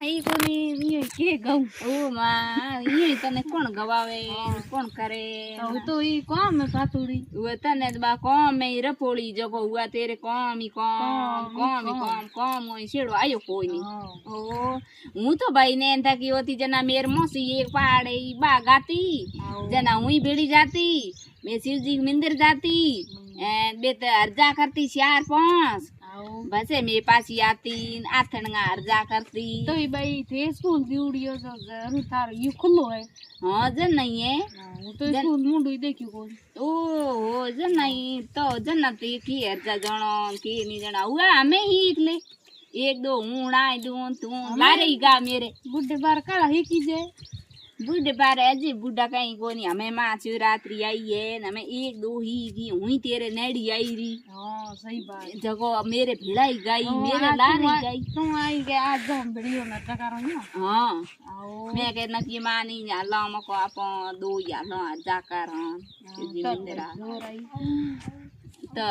ई कोनी ये के गऊ ओ मां ये तने कोण गवावे कोण करे तो ई काम में पातुड़ी वो तने बा कॉम में रपोड़ी जगो हुआ तेरे कॉम ही कॉम ही छेड़ो आयो कोई नहीं ओ हूँ तो भाई ने था कि होती जना मेर मौसी एक पहाड़े बा गाती जना हुई भेड़ी जाती मैं शिव जी मंदिर जाती बेत अर्जा करती 4-5 बस मेरे पास आती आथणगा अर्जा करती तो ये भाई थे स्कूल दिउड़ियो जो जरूर थार ये खुलो है हाँ जन नहीं है तो स्कूल मुंडू देखियो कोई ओ जन नहीं तो जन्नती की अर्जा जणो की नहीं जना हुआ हमें ही ले 1-2 उड़ाई दूं तू लारेगा मेरे बुढ़े बार काला ही कीजे बुढ़े बार अजी बुढ़ा कहीं को नहीं हमें माँ शिवरात्रि आई है हमें 1-2 ही की हुई तेरे नेड़ी आई री हाँ सही बात जगो मेरे भिड़ाई गई मेरे लारी गई तुम आई गए आज हम वीडियो में जगा रही हो हाँ आओ मैं कहना कि माँ नहीं जाला मको आप 2 यालो जाकर हाँ हो रही तो